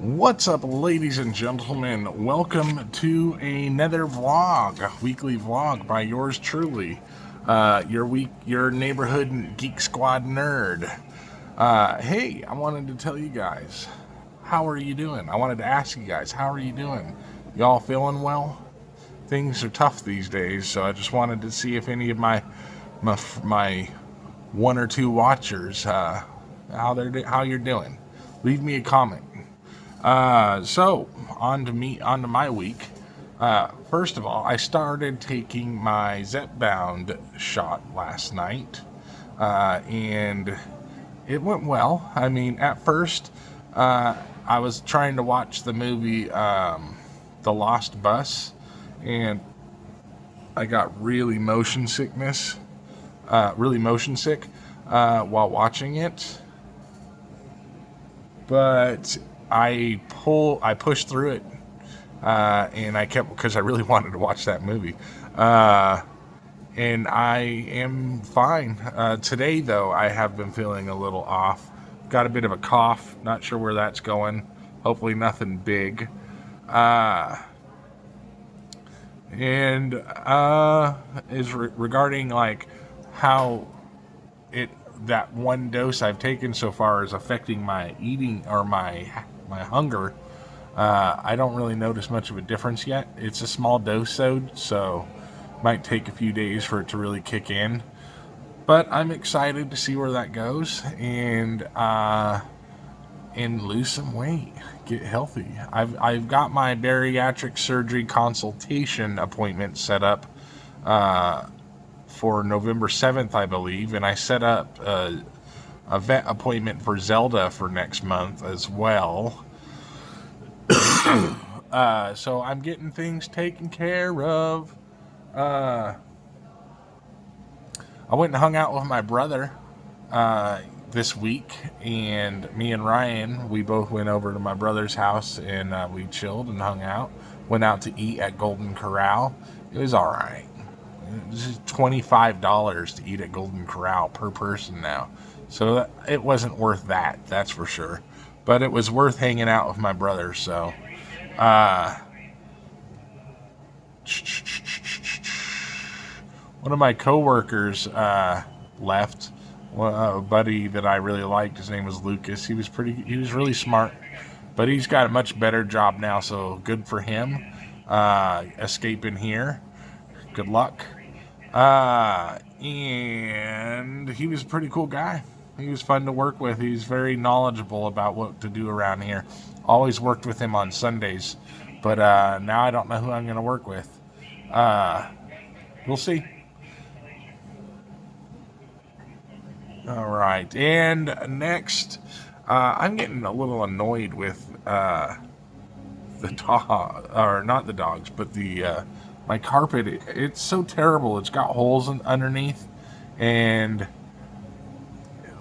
What's up, ladies and gentlemen? Welcome to another vlog, a weekly vlog by yours truly, your neighborhood Geek Squad nerd. Hey, I wanted to tell you guys, how are you doing? I wanted to ask you guys, how are you doing? Y'all feeling well? Things are tough these days, so I just wanted to see if any of my one or two watchers, how you're doing. Leave me a comment. So on to my week. First of all, I started taking my Zepbound shot last night, and it went well. I mean, at first, I was trying to watch the movie The Lost Bus, and I got really motion sick while watching it. But I pushed through it, and I kept, because I really wanted to watch that movie. And I am fine. Today, though, I have been feeling a little off. Got a bit of a cough. Not sure where that's going. Hopefully nothing big. Regarding like how that one dose I've taken so far is affecting my eating or my hunger. I don't really notice much of a difference yet. It's a small dose, so might take a few days for it to really kick in. But I'm excited to see where that goes and lose some weight, get healthy. I've got my bariatric surgery consultation appointment set up for November 7th, I believe, and I set up a vet appointment for Zelda for next month as well. So I'm getting things taken care of. I went and hung out with my brother this week, and me and Ryan, we both went over to my brother's house, and we chilled and hung out. Went out to eat at Golden Corral. It was all right. This is $25 to eat at Golden Corral per person now. So it wasn't worth that, that's for sure. But it was worth hanging out with my brother, so. One of my coworkers left. A buddy that I really liked, his name was Lucas. He was really smart. But he's got a much better job now, so good for him. Escaping here. Good luck. And he was a pretty cool guy. He was fun to work with. He's very knowledgeable about what to do around here. Always worked with him on Sundays. But now I don't know who I'm going to work with. We'll see. All right. And next, I'm getting a little annoyed with the dog, or not the dogs, but my carpet. It's so terrible. It's got holes underneath, and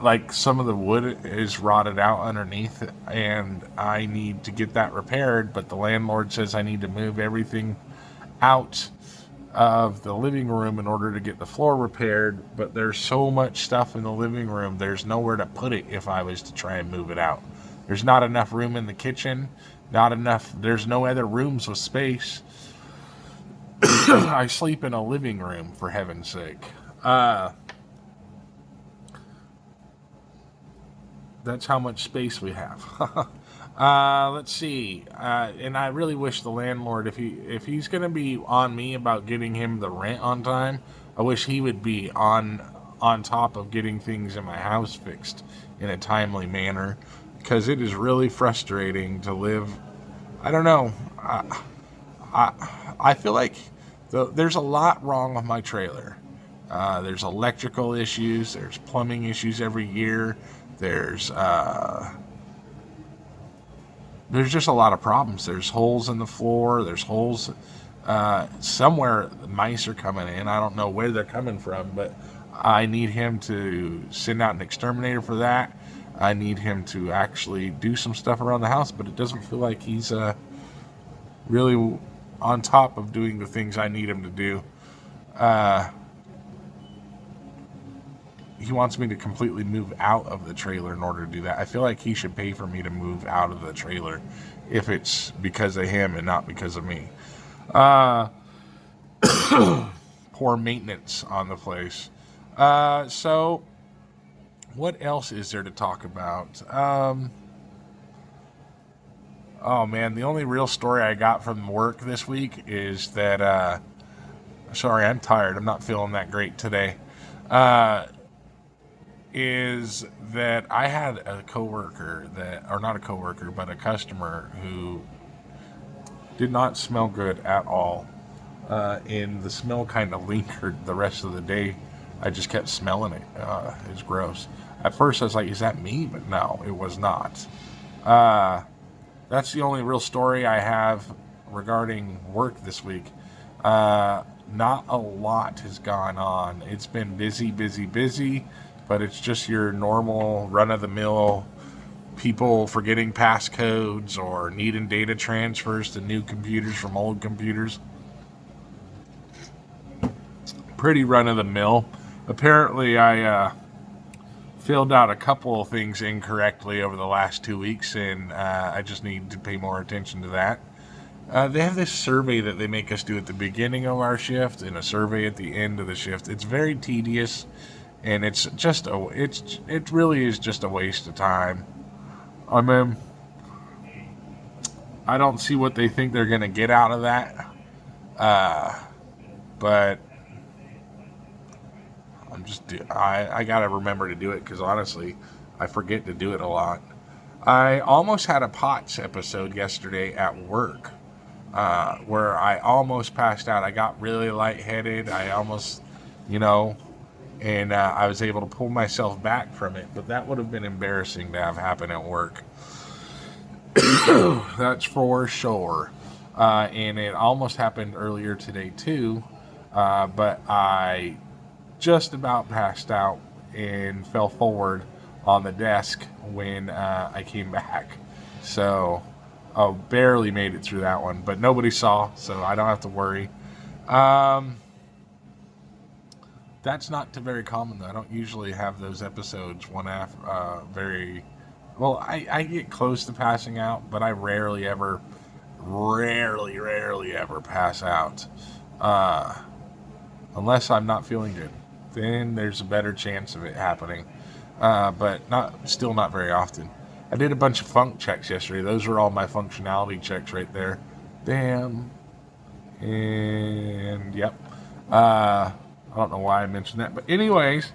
like some of the wood is rotted out underneath, and I need to get that repaired. But the landlord says I need to move everything out of the living room in order to get the floor repaired. But there's so much stuff in the living room, there's nowhere to put it if I was to try and move it out. There's not enough room in the kitchen. There's no other rooms with space. I sleep in a living room, for heaven's sake. That's how much space we have. Let's see. And I really wish the landlord, if he's going to be on me about getting him the rent on time, I wish he would be on top of getting things in my house fixed in a timely manner, because it is really frustrating to live. I don't know. I feel like there's a lot wrong with my trailer. There's electrical issues. There's plumbing issues every year. There's just a lot of problems. There's holes in the floor. There's holes somewhere. Mice are coming in. I don't know where they're coming from, but I need him to send out an exterminator for that. I need him to actually do some stuff around the house, but it doesn't feel like he's really on top of doing the things I need him to do. he wants me to completely move out of the trailer in order to do that. I feel like he should pay for me to move out of the trailer if it's because of him and not because of me. Poor maintenance on the place. So what else is there to talk about? Oh man, the only real story I got from work this week is that, sorry, I'm tired. I'm not feeling that great today. Is that I had a coworker or not a coworker, but a customer who did not smell good at all. And the smell kind of lingered the rest of the day. I just kept smelling it. It was gross. At first I was like, is that me? But no, it was not. That's the only real story I have regarding work this week. Not a lot has gone on. It's been busy, but it's just your normal run-of-the-mill people forgetting passcodes or needing data transfers to new computers from old computers. Pretty run-of-the-mill. Apparently, I filled out a couple of things incorrectly over the last 2 weeks, and I just need to pay more attention to that. They have this survey that they make us do at the beginning of our shift and a survey at the end of the shift. It's very tedious, and it really is just a waste of time. I mean, I don't see what they think they're going to get out of that. But I got to remember to do it because honestly, I forget to do it a lot. I almost had a POTS episode yesterday at work. Where I almost passed out. I got really lightheaded. I almost, and I was able to pull myself back from it. But that would have been embarrassing to have happen at work. That's for sure. And it almost happened earlier today too. But I just about passed out and fell forward on the desk when I came back. So barely made it through that one, but nobody saw, so I don't have to worry. That's not very common, though. I don't usually have those episodes one after very... Well, I get close to passing out, but I rarely ever pass out. Unless I'm not feeling good. Then there's a better chance of it happening. But still not very often. I did a bunch of funk checks yesterday. Those were all my functionality checks right there. Bam. And yep. I don't know why I mentioned that. But anyways,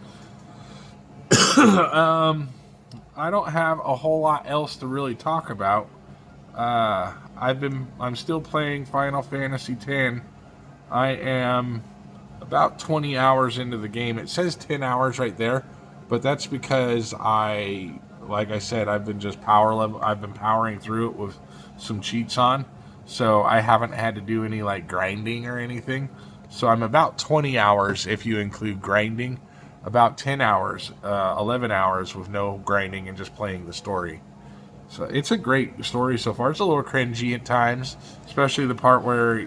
I don't have a whole lot else to really talk about. I'm still playing Final Fantasy X. I am about 20 hours into the game. It says 10 hours right there, but that's because like I said, I've been powering through it with some cheats on, so I haven't had to do any grinding or anything. So I'm about 20 hours if you include grinding, about 10 hours, 11 hours with no grinding and just playing the story. So it's a great story so far. It's a little cringy at times, especially the part where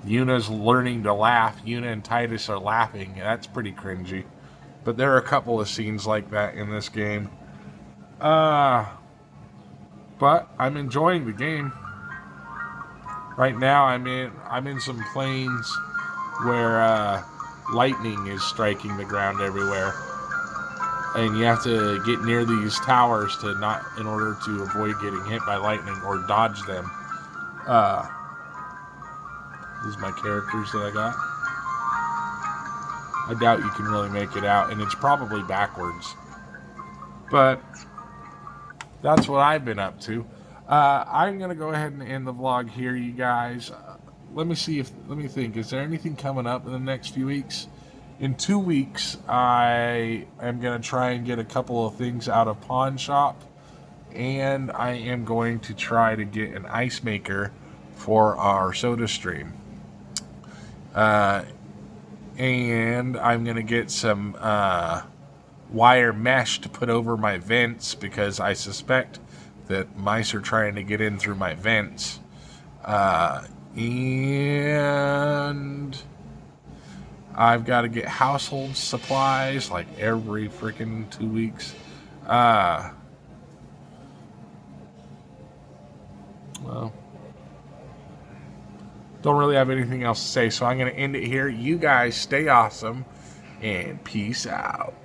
Yuna's learning to laugh. Yuna and Titus are laughing. That's pretty cringy. But there are a couple of scenes like that in this game. But I'm enjoying the game. Right now I'm in some plains where lightning is striking the ground everywhere. And you have to get near these towers in order to avoid getting hit by lightning or dodge them. These are my characters that I got. I doubt you can really make it out, and it's probably backwards. But that's what I've been up to. I'm going to go ahead and end the vlog here, you guys. Let me think. Is there anything coming up in the next few weeks? In 2 weeks, I am going to try and get a couple of things out of Pawn Shop. And I am going to try to get an ice maker for our soda stream. And I'm going to get some wire mesh to put over my vents because I suspect that mice are trying to get in through my vents. And I've got to get household supplies like every freaking 2 weeks. Well, don't really have anything else to say, so I'm going to end it here. You guys stay awesome and peace out.